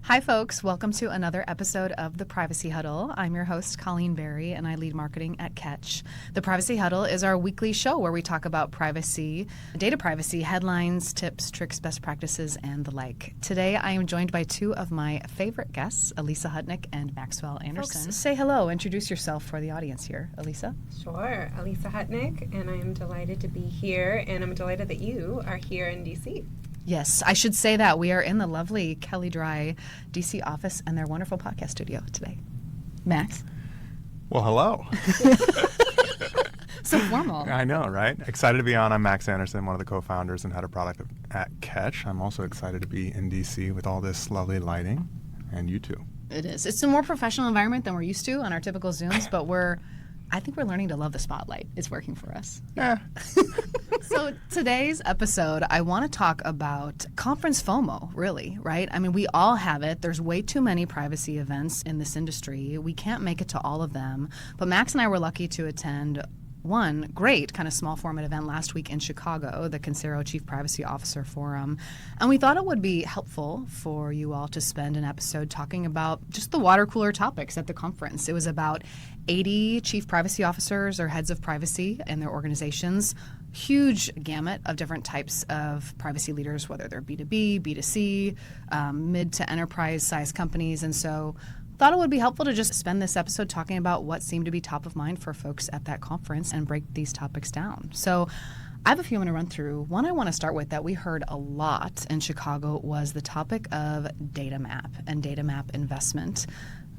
Hi, folks. Welcome to another episode of the Privacy Huddle. I'm your host, Colleen Barry, and I lead marketing at Catch. The Privacy Huddle is our weekly show where we talk about privacy, data privacy, headlines, tips, tricks, best practices, and the like. Today, I am joined by two of my favorite guests, Alisa Hutnick and Maxwell Anderson. Folks, say hello. Introduce yourself for the audience here. Alisa? Sure. Alisa Hutnick, and I am delighted to be here, and I'm delighted that you are here in D.C. Yes, I should say that. We are in the lovely Kelly Dry DC office and their wonderful podcast studio today. Max? Well, hello. So formal. I know, right? Excited to be on. I'm Max Anderson, one of the co-founders and head of product at Catch. I'm also excited to be in DC with all this lovely lighting, and you too. It is. It's a more professional environment than we're used to on our typical Zooms, but I think we're learning to love the spotlight. It's working for us. Yeah. So today's episode, I want to talk about conference FOMO, really, right? I mean, we all have it. There's way too many privacy events in this industry. We can't make it to all of them. But Max and I were lucky to attend one great kind of small format event last week in Chicago, the Cincero Chief Privacy Officer Forum. And we thought it would be helpful for you all to spend an episode talking about just the water cooler topics at the conference. It was about 80 chief privacy officers or heads of privacy in their organizations. Huge gamut of different types of privacy leaders, whether they're B2B, B2C, mid to enterprise size companies. And so thought it would be helpful to just spend this episode talking about what seemed to be top of mind for folks at that conference and break these topics down. So I have a few I'm going to run through. One I want to start with that we heard a lot in Chicago was the topic of data map and data map investment.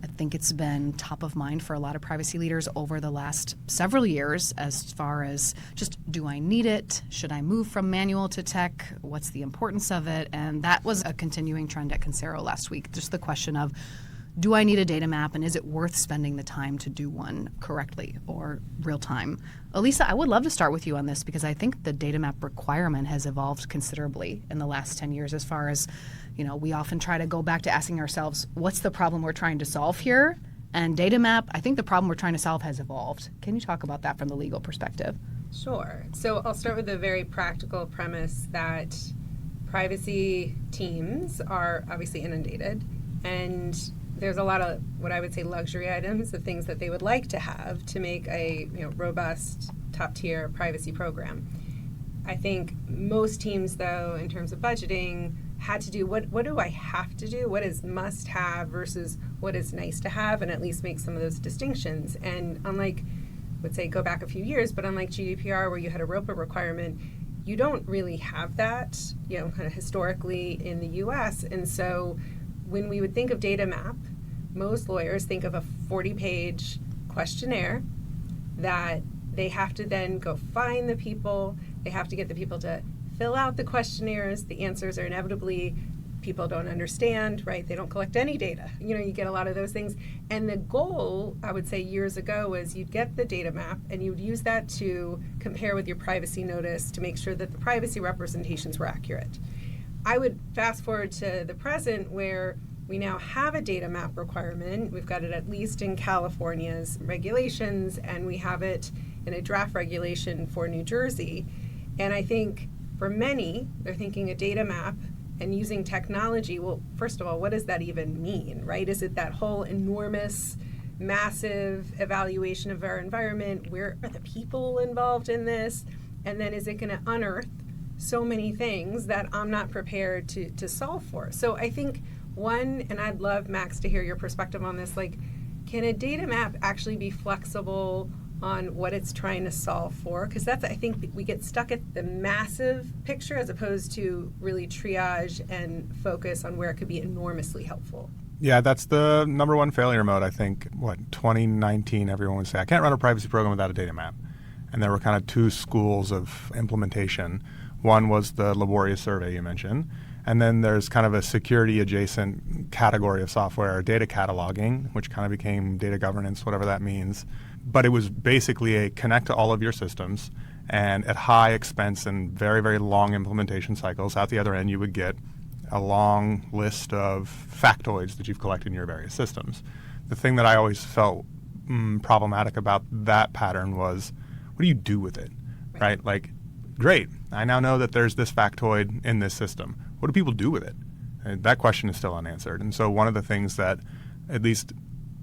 I think it's been top of mind for a lot of privacy leaders over the last several years as far as just, do I need it? Should I move from manual to tech? What's the importance of it? And that was a continuing trend at Cincero last week. Just the question of, do I need a data map, and is it worth spending the time to do one correctly or real time? Alisa, I would love to start with you on this because I think the data map requirement has evolved considerably in the last 10 years as far as, we often try to go back to asking ourselves, what's the problem we're trying to solve here? And data map, I think the problem we're trying to solve has evolved. Can you talk about that from the legal perspective? Sure. So I'll start with a very practical premise that privacy teams are obviously inundated, and there's a lot of what I would say luxury items of things that they would like to have to make a robust, top-tier privacy program. I think most teams, though, in terms of budgeting, had to do what do I have to do? What is must-have versus what is nice to have, and at least make some of those distinctions. And unlike, let's say, go back a few years, but unlike GDPR where you had a ROPA requirement, you don't really have that, kind of historically in the U.S. And so when we would think of data map, most lawyers think of a 40-page questionnaire that they have to then go find the people. They have to get the people to fill out the questionnaires. The answers are inevitably people don't understand, right? They don't collect any data. You get a lot of those things. And the goal, I would say years ago, was you'd get the data map and you'd use that to compare with your privacy notice to make sure that the privacy representations were accurate. I would fast forward to the present where we now have a data map requirement. We've got it at least in California's regulations, and we have it in a draft regulation for New Jersey. And I think for many, they're thinking a data map and using technology. Well, first of all, what does that even mean, right? Is it that whole enormous, massive evaluation of our environment? Where are the people involved in this? And then is it going to unearth so many things that I'm not prepared to solve for? So I think and I'd love, Max, to hear your perspective on this, can a data map actually be flexible on what it's trying to solve for? Because I think we get stuck at the massive picture as opposed to really triage and focus on where it could be enormously helpful. Yeah, that's the number one failure mode. I think, 2019, everyone would say, I can't run a privacy program without a data map. And there were kind of two schools of implementation. One was the laborious survey you mentioned. And then there's kind of a security adjacent category of software, data cataloging, which kind of became data governance, whatever that means. But it was basically a connect to all of your systems, and at high expense and very, very long implementation cycles, at the other end you would get a long list of factoids that you've collected in your various systems. The thing that I always felt problematic about that pattern was, what do you do with it, right? Great, I now know that there's this factoid in this system. What do people do with it? And that question is still unanswered. And so one of the things that at least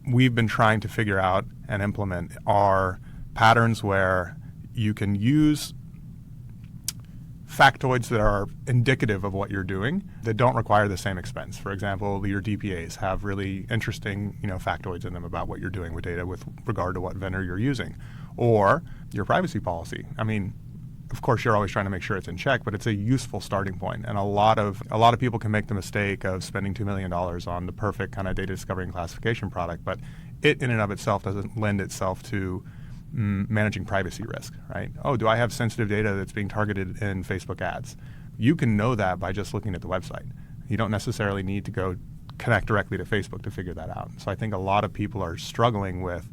we've been trying to figure out and implement are patterns where you can use factoids that are indicative of what you're doing that don't require the same expense. For example, your DPAs have really interesting, factoids in them about what you're doing with data with regard to what vendor you're using, or your privacy policy. I mean, of course, you're always trying to make sure it's in check, but it's a useful starting point. And a lot of people can make the mistake of spending $2 million on the perfect kind of data discovery and classification product, but it in and of itself doesn't lend itself to managing privacy risk, right? Oh, do I have sensitive data that's being targeted in Facebook ads? You can know that by just looking at the website. You don't necessarily need to go connect directly to Facebook to figure that out. So I think a lot of people are struggling with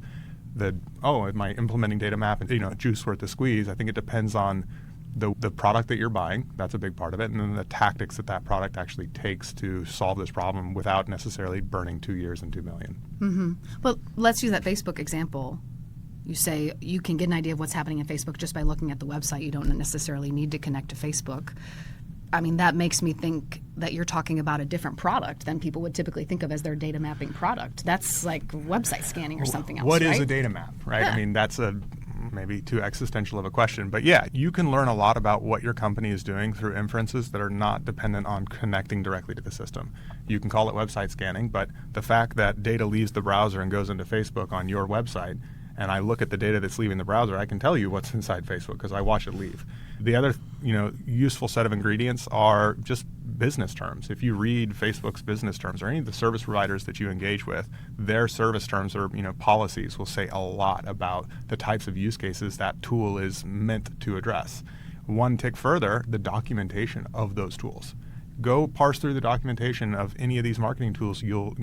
am I implementing data map and juice worth the squeeze? I think it depends on the product that you're buying. That's a big part of it, and then the tactics that product actually takes to solve this problem without necessarily burning 2 years and $2 million. Mm-hmm. Well, let's use that Facebook example. You say you can get an idea of what's happening in Facebook just by looking at the website. You don't necessarily need to connect to Facebook. I mean, that makes me think that you're talking about a different product than people would typically think of as their data mapping product. That's like website scanning or something else, What right? is a data map, right? Yeah. I mean, that's maybe too existential of a question. But yeah, you can learn a lot about what your company is doing through inferences that are not dependent on connecting directly to the system. You can call it website scanning, but the fact that data leaves the browser and goes into Facebook on your website, and I look at the data that's leaving the browser, I can tell you what's inside Facebook because I watch it leave. The other, useful set of ingredients are just business terms. If you read Facebook's business terms or any of the service providers that you engage with, their service terms or policies will say a lot about the types of use cases that tool is meant to address. One tick further, the documentation of those tools. Go parse through the documentation of any of these marketing tools you'll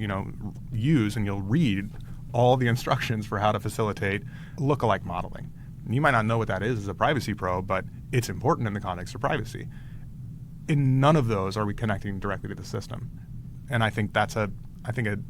use, and you'll read all the instructions for how to facilitate lookalike modeling. And you might not know what that is as a privacy pro, but it's important in the context of privacy. In none of those are we connecting directly to the system. And I think that's a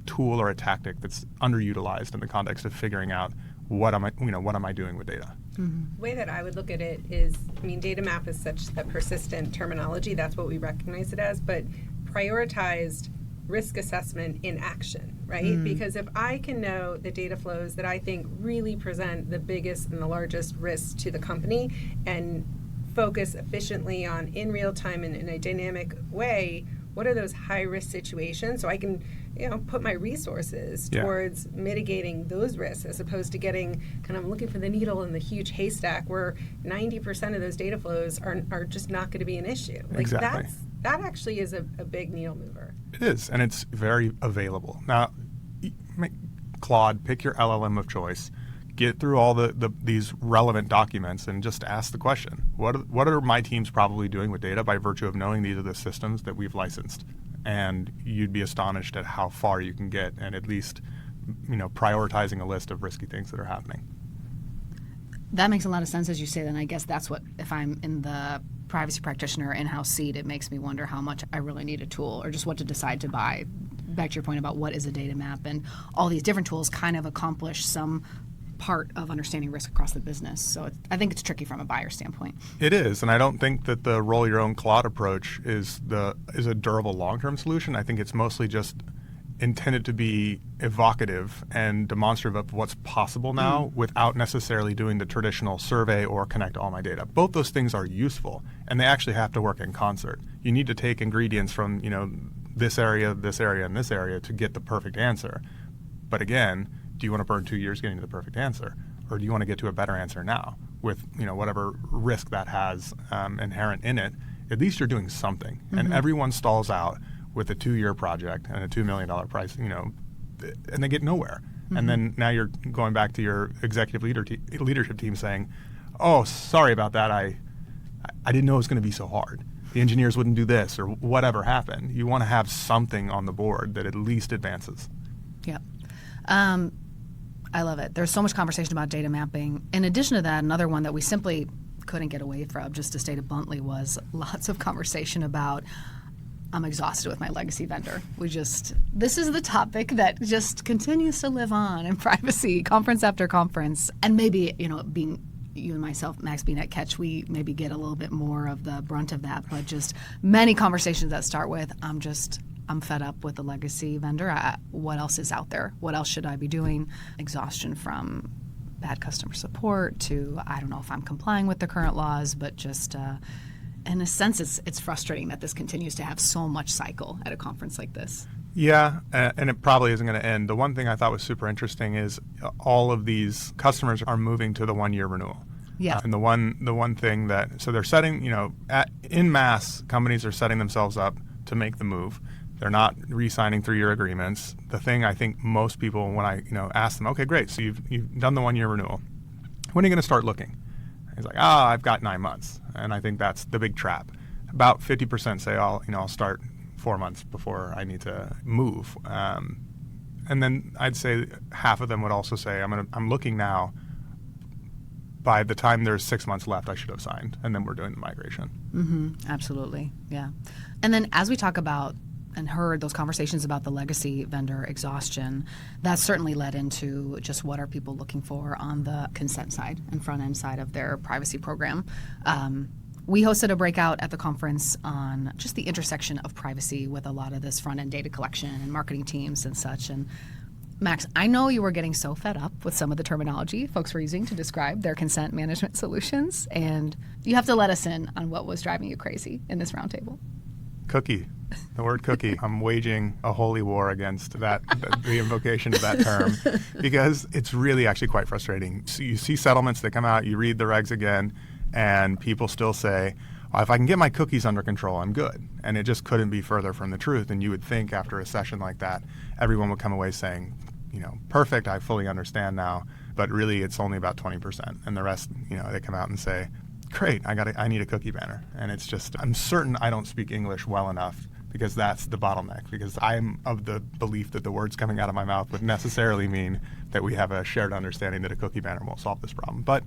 tool or a tactic that's underutilized in the context of figuring out what am I doing with data. Mm-hmm. The way that I would look at it is, data map is such a persistent terminology. That's what we recognize it as, but prioritized risk assessment in action, right? Because if I can know the data flows that I think really present the biggest and the largest risks to the company and focus efficiently on in real time and in a dynamic way, what are those high risk situations? So I can put my resources towards mitigating those risks as opposed to getting looking for the needle in the huge haystack where 90% of those data flows are just not going to be an issue. Exactly. That actually is a big needle mover. It is, and it's very available. Now, Claude, pick your LLM of choice, get through all these relevant documents, and just ask the question: What are my teams probably doing with data by virtue of knowing these are the systems that we've licensed? And you'd be astonished at how far you can get, and at least prioritizing a list of risky things that are happening. That makes a lot of sense as you say that, and I guess that's what, if I'm in the privacy practitioner in-house seat, it makes me wonder how much I really need a tool or just what to decide to buy. Back to your point about what is a data map, and all these different tools kind of accomplish some part of understanding risk across the business. So I think it's tricky from a buyer standpoint. It is, and I don't think that the roll your own Claude approach is a durable long-term solution. I think it's mostly just intended to be evocative and demonstrative of what's possible now without necessarily doing the traditional survey or connect all my data. Both those things are useful, and they actually have to work in concert. You need to take ingredients from this area, and this area to get the perfect answer. But again, do you want to burn 2 years getting to the perfect answer, or do you want to get to a better answer now with whatever risk that has inherent in it? At least you're doing something, and everyone stalls out with a 2-year project and a $2 million price, and they get nowhere. And then now you're going back to your executive leadership team saying, "Oh, sorry about that. I didn't know it was going to be so hard. The engineers wouldn't do this," or whatever happened. You want to have something on the board that at least advances. Yeah. I love it. There's so much conversation about data mapping. In addition to that, another one that we simply couldn't get away from, just to state it bluntly, was lots of conversation about, I'm exhausted with my legacy vendor. This is the topic that just continues to live on in privacy, conference after conference. And maybe, being you and myself, Max, being at Catch, we maybe get a little bit more of the brunt of that, but just many conversations that start with, I'm just I'm fed up with the legacy vendor. What else is out there? What else should I be doing? Exhaustion from bad customer support to, I don't know if I'm complying with the current laws, but just in a sense, it's frustrating that this continues to have so much cycle at a conference like this. Yeah, and it probably isn't going to end. The one thing I thought was super interesting is all of these customers are moving to the 1-year renewal. Yeah. And the one thing that, so they're setting, in mass, companies are setting themselves up to make the move. They're not re-signing 3-year agreements. The thing I think most people, when I ask them, okay, great, so you've done the 1-year renewal. When are you going to start looking? He's like, I've got 9 months. And I think that's the big trap. About 50% say I'll start 4 months before I need to move. And then I'd say half of them would also say, I'm looking now. By the time there's 6 months left, I should have signed, and then we're doing the migration. Mm-hmm. Absolutely, yeah. And then as we talk about and heard those conversations about the legacy vendor exhaustion, that certainly led into just what are people looking for on the consent side and front end side of their privacy program. We hosted a breakout at the conference on just the intersection of privacy with a lot of this front end data collection and marketing teams and such. And Max, I know you were getting so fed up with some of the terminology folks were using to describe their consent management solutions, and you have to let us in on what was driving you crazy in this roundtable. Cookie. The word cookie. I'm waging a holy war against that, the invocation of that term, because it's really actually quite frustrating. So you see settlements that come out, you read the regs again, and people still say, if I can get my cookies under control, I'm good. And it just couldn't be further from the truth. And you would think after a session like that, everyone would come away saying, perfect, I fully understand now. But really, it's only about 20%. And the rest, they come out and say, great, I need a cookie banner. And it's just, I'm certain I don't speak English well enough, because that's the bottleneck. Because I'm of the belief that the words coming out of my mouth would necessarily mean that we have a shared understanding that a cookie banner won't solve this problem. But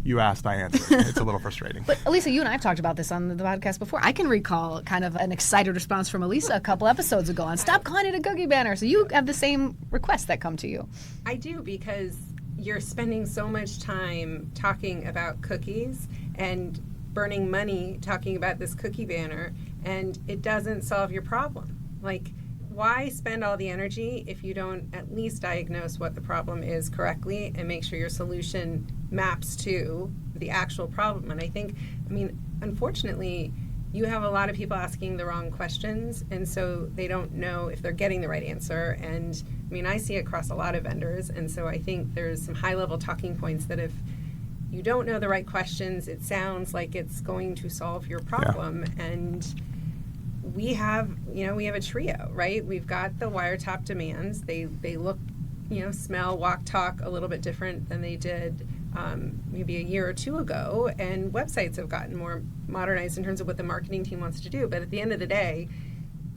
you asked, I answered. It's a little frustrating. But Alisa, you and I have talked about this on the podcast before. I can recall kind of an excited response from Alisa a couple episodes ago on stop calling it a cookie banner. So you have the same requests that come to you. I do, because you're spending so much time talking about cookies and burning money talking about this cookie banner, and it doesn't solve your problem. Like, why spend all the energy if you don't at least diagnose what the problem is correctly and make sure your solution maps to the actual problem? And I think, unfortunately, you have a lot of people asking the wrong questions, and so they don't know if they're getting the right answer. And I see it across a lot of vendors, and so I think there's some high-level talking points that if you don't know the right questions, it sounds like it's going to solve your problem. Yeah. And we have a trio, right? We've got the wiretap demands. They look, smell, walk, talk a little bit different than they did maybe a year or two ago. And websites have gotten more modernized in terms of what the marketing team wants to do. But at the end of the day,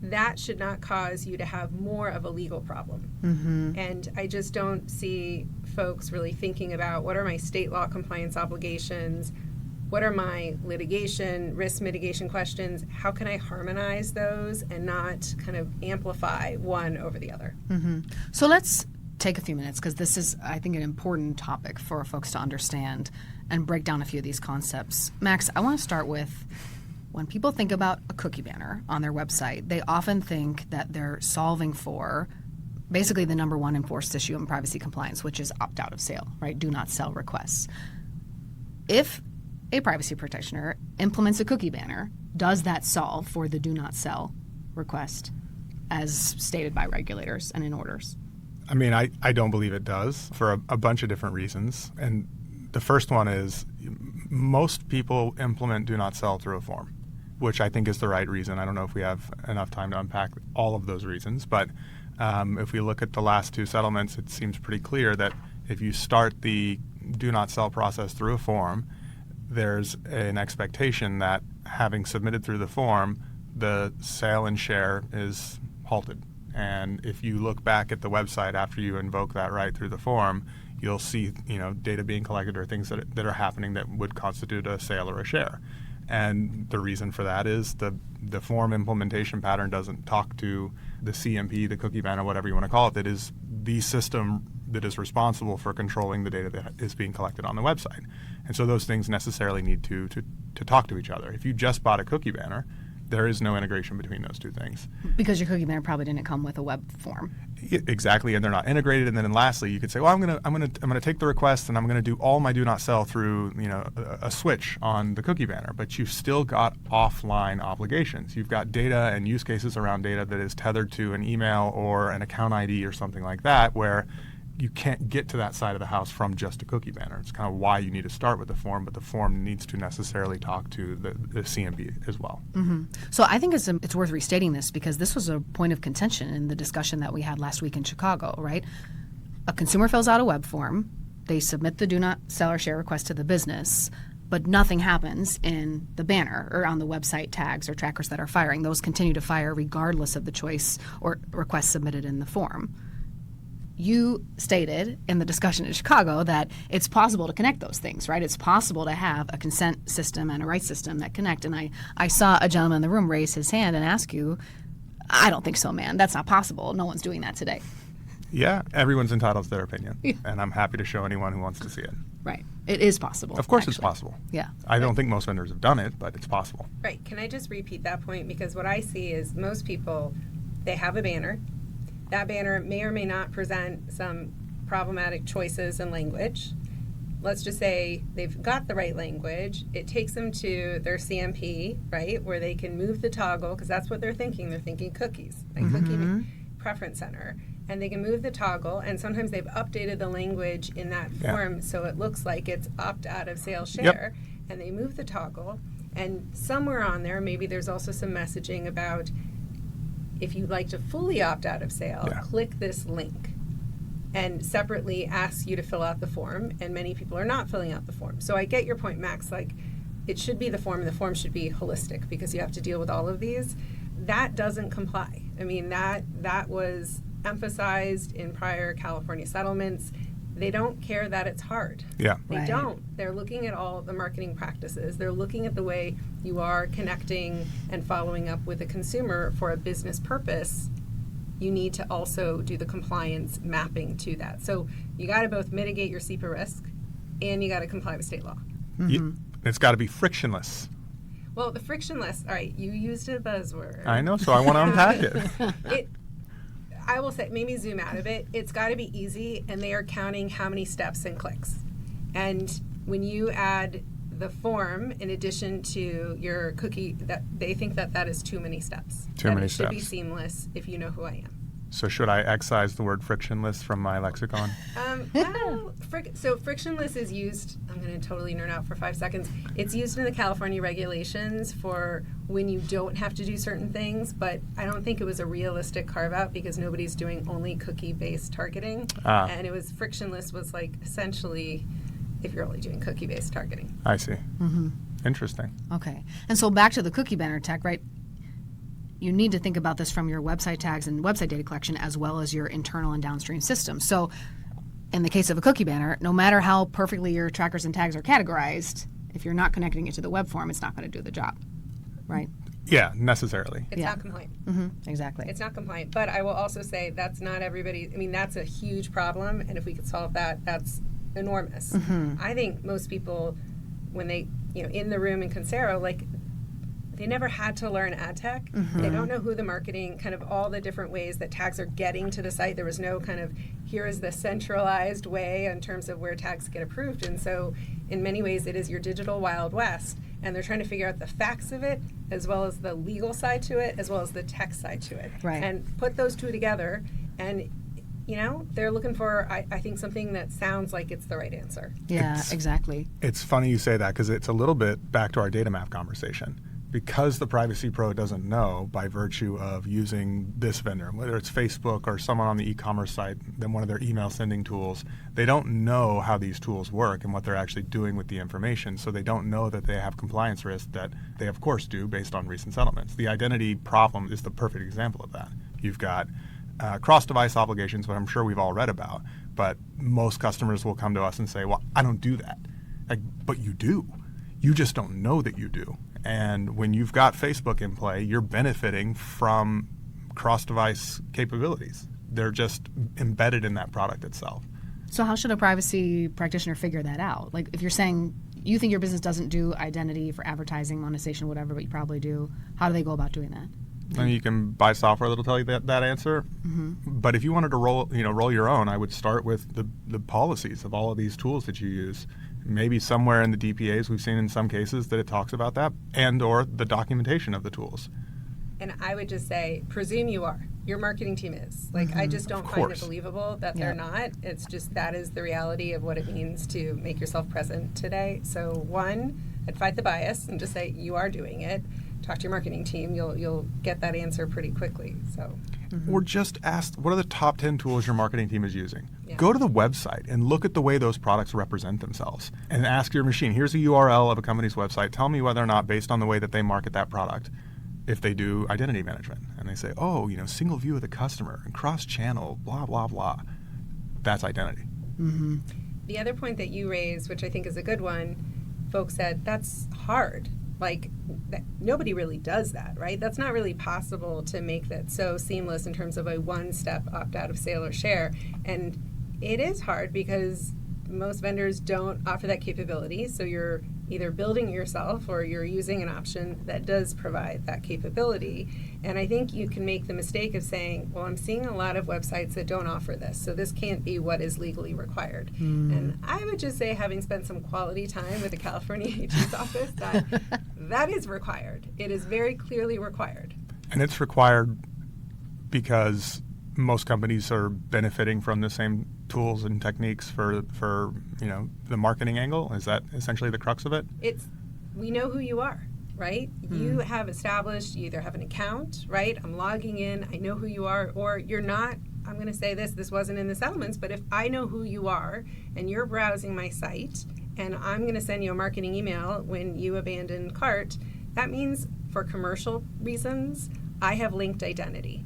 that should not cause you to have more of a legal problem. Mm-hmm. And I just don't see folks really thinking about what are my state law compliance obligations, what are my litigation, risk mitigation questions, how can I harmonize those and not kind of amplify one over the other? Mm-hmm. So let's take a few minutes, because this is, I think, an important topic for folks to understand and break down a few of these concepts. Max, I want to start with, when people think about a cookie banner on their website, they often think that they're solving for basically the number one enforced issue in privacy compliance, which is opt-out of sale, right? Do not sell requests. If a privacy practitioner implements a cookie banner, does that solve for the do not sell request as stated by regulators and in orders? I don't believe it does, for a bunch of different reasons. And the first one is most people implement do not sell through a form, which I think is the right reason. I don't know if we have enough time to unpack all of those reasons, but if we look at the last two settlements, it seems pretty clear that if you start the do not sell process through a form, there's an expectation that having submitted through the form, the sale and share is halted. And if you look back at the website after you invoke that right through the form, you'll see data being collected or things that are happening that would constitute a sale or a share. And the reason for that is the form implementation pattern doesn't talk to the CMP, the cookie banner, whatever you want to call it, that is the system that is responsible for controlling the data that is being collected on the website. And so those things necessarily need to talk to each other. If you just bought a cookie banner, There is no integration between those two things. Because your cookie banner probably didn't come with a web form. Exactly, and they're not integrated. And then lastly, you could say, well, I'm gonna take the request and I'm gonna do all my do not sell through a switch on the cookie banner. But you've still got offline obligations. You've got data and use cases around data that is tethered to an email or an account ID or something like that, where you can't get to that side of the house from just a cookie banner. It's kind of why you need to start with the form, but the form needs to necessarily talk to the CMB as well. Mm-hmm. So I think it's worth restating this, because this was a point of contention in the discussion that we had last week in Chicago, right? A consumer fills out a web form, they submit the do not sell or share request to the business, but nothing happens in the banner or on the website tags or trackers that are firing. Those continue to fire regardless of the choice or request submitted in the form. You stated in the discussion in Chicago that it's possible to connect those things, right? It's possible to have a consent system and a rights system that connect. And I saw a gentleman in the room raise his hand and ask you, I don't think so, man. That's not possible. No one's doing that today. Yeah, everyone's entitled to their opinion, and I'm happy to show anyone who wants to see it. Right. It is possible. Of course actually. It's possible. Yeah. I don't think most vendors have done it, but it's possible. Right. Can I just repeat that point? Because what I see is most people, they have a banner. That banner may or may not present some problematic choices in language. Let's just say they've got the right language. It takes them to their CMP, right, where they can move the toggle, because that's what they're thinking. They're thinking cookies, like cookie preference center. And they can move the toggle, and sometimes they've updated the language in that form so it looks like it's opt out of sales share. And they move the toggle, and somewhere on there, maybe there's also some messaging about, if you'd like to fully opt out of sale, click this link, and separately ask you to fill out the form. And many people are not filling out the form. So I get your point, Max. Like, it should be the form, and the form should be holistic because you have to deal with all of these. That doesn't comply. I mean, that was emphasized in prior California settlements. They don't care that it's hard. Yeah. They don't. They're looking at all the marketing practices. They're looking at the way you are connecting and following up with a consumer for a business purpose. You need to also do the compliance mapping to that. So you got to both mitigate your SEPA risk and you got to comply with state law. It's got to be frictionless. Well, the frictionless, all right, you used a buzzword. I know, so I want to unpack it. I will say, maybe zoom out of it. It's got to be easy, and they are counting how many steps and clicks. And when you add the form in addition to your cookie, that they think that is too many steps. It should be seamless if you know who I am. So should I excise the word frictionless from my lexicon? So frictionless is used, I'm going to totally nerd out for 5 seconds. It's used in the California regulations for when you don't have to do certain things, but I don't think it was a realistic carve out because nobody's doing only cookie-based targeting. And it was frictionless was like essentially if you're only doing cookie-based targeting. I see. Interesting. Okay. And so back to the cookie banner tech, right? You need to think about this from your website tags and website data collection as well as your internal and downstream systems. So in the case of a cookie banner, no matter how perfectly your trackers and tags are categorized, if you're not connecting it to the web form, it's not going to do the job, right? Yeah, necessarily. It's not compliant. Exactly. It's not compliant. But I will also say that's not everybody. I mean, that's a huge problem. And if we could solve that, that's enormous. I think most people, when they, in the room in Cincero, like, they never had to learn ad tech. They don't know who the marketing, kind of all the different ways that tags are getting to the site. There was no kind of, here is the centralized way in terms of where tags get approved. And so in many ways, it is your digital Wild West. And they're trying to figure out the facts of it, as well as the legal side to it, as well as the tech side to it. Right. And put those two together. And, they're looking for, I think, something that sounds like it's the right answer. Yeah, exactly. It's funny you say that because it's a little bit back to our data map conversation. Because the Privacy Pro doesn't know by virtue of using this vendor, whether it's Facebook or someone on the e-commerce site, then one of their email sending tools, they don't know how these tools work and what they're actually doing with the information. So they don't know that they have compliance risks that they, of course, do based on recent settlements. The identity problem is the perfect example of that. You've got cross-device obligations, which I'm sure we've all read about, but most customers will come to us and say, well, I don't do that. But you do. You just don't know that you do. And when you've got Facebook in play, you're benefiting from cross-device capabilities. They're just embedded in that product itself. So how should a privacy practitioner figure that out? Like if you're saying you think your business doesn't do identity for advertising, monetization, whatever, but you probably do. How do they go about doing that? And you can buy software that'll tell you that answer. But if you wanted to roll your own, I would start with the policies of all of these tools that you use. Maybe somewhere in the DPAs, we've seen in some cases that it talks about that, and or the documentation of the tools. And I would just say, presume you are. Your marketing team is. Like, I just don't find it believable that they're not. It's just that is the reality of what it means to make yourself present today. So one, I'd fight the bias and just say you are doing it. Talk to your marketing team. You'll get that answer pretty quickly. So. Or just ask, what are the top 10 tools your marketing team is using? Yeah. Go to the website and look at the way those products represent themselves. And ask your machine, here's a URL of a company's website. Tell me whether or not, based on the way that they market that product, if they do identity management. And they say, oh, single view of the customer and cross-channel, blah, blah, blah. That's identity. The other point that you raised, which I think is a good one, folks said, that's hard. Like, nobody really does that, right? That's not really possible to make that so seamless in terms of a one-step opt-out of sale or share. And it is hard because most vendors don't offer that capability. So you're either building it yourself or you're using an option that does provide that capability. And I think you can make the mistake of saying, well, I'm seeing a lot of websites that don't offer this, so this can't be what is legally required. And I would just say, having spent some quality time with the California AG's office, that is required. It is very clearly required. And it's required because most companies are benefiting from the same tools and techniques for the marketing angle. Is that essentially the crux of it? We know who you are, right? You have established, you either have an account, right? I'm logging in, I know who you are, or you're not. I'm going to say this wasn't in the settlements, but if I know who you are and you're browsing my site and I'm going to send you a marketing email when you abandon cart, that means for commercial reasons, I have linked identity.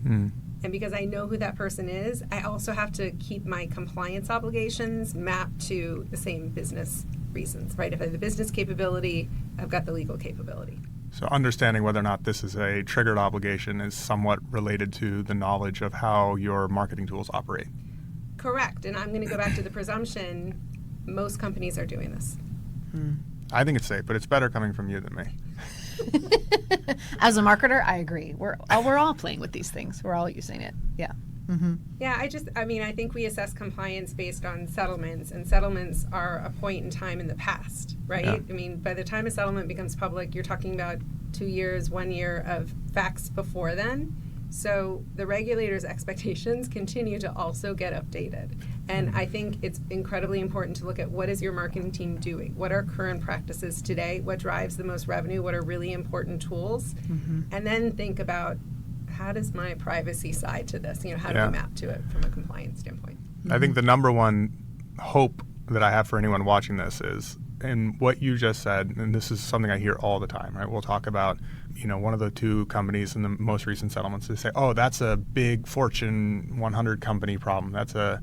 And because I know who that person is, I also have to keep my compliance obligations mapped to the same business reasons, right? If I have the business capability, I've got the legal capability. So understanding whether or not this is a triggered obligation is somewhat related to the knowledge of how your marketing tools operate. Correct. And I'm going to go back to the presumption, most companies are doing this. I think it's safe, but it's better coming from you than me. As a marketer, I agree. We're all playing with these things. We're all using it. Yeah. Yeah, I think we assess compliance based on settlements, and settlements are a point in time in the past, right? Yeah. I mean, by the time a settlement becomes public, you're talking about 2 years, 1 year of facts before then. So the regulators' expectations continue to also get updated. And I think it's incredibly important to look at what is your marketing team doing? What are current practices today? What drives the most revenue? What are really important tools? And then think about, how does my privacy side to this? How do we map to it from a compliance standpoint? I think the number one hope that I have for anyone watching this is, and what you just said, and this is something I hear all the time, right? We'll talk about, one of the two companies in the most recent settlements. They say, oh, that's a big Fortune 100 company problem. That's a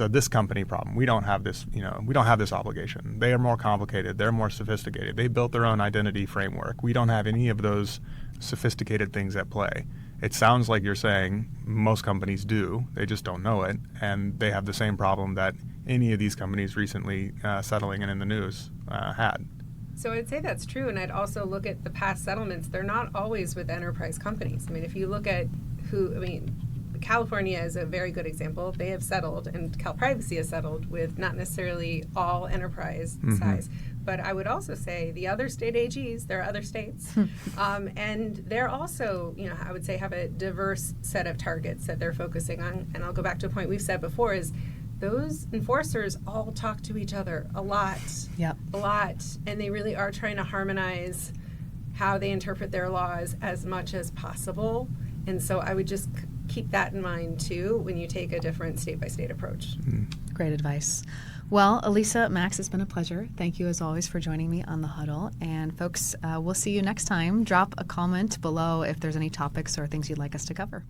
this company problem. We don't have this, we don't have this obligation. They are more complicated. They're more sophisticated. They built their own identity framework. We don't have any of those sophisticated things at play. It sounds like you're saying most companies do. They just don't know it. And they have the same problem that any of these companies recently settling and in the news had. So I'd say that's true, and I'd also look at the past settlements. They're not always with enterprise companies. I mean, if you look at California is a very good example. They have settled, and Cal Privacy has settled with not necessarily all enterprise size. But I would also say the other state AGs, there are other states, and they're also, I would say, have a diverse set of targets that they're focusing on. And I'll go back to a point we've said before is those enforcers all talk to each other a lot, and they really are trying to harmonize how they interpret their laws as much as possible. And so I would just keep that in mind, too, when you take a different state-by-state approach. Great advice. Well, Alisa, Max, it's been a pleasure. Thank you, as always, for joining me on The Huddle. And, folks, we'll see you next time. Drop a comment below if there's any topics or things you'd like us to cover.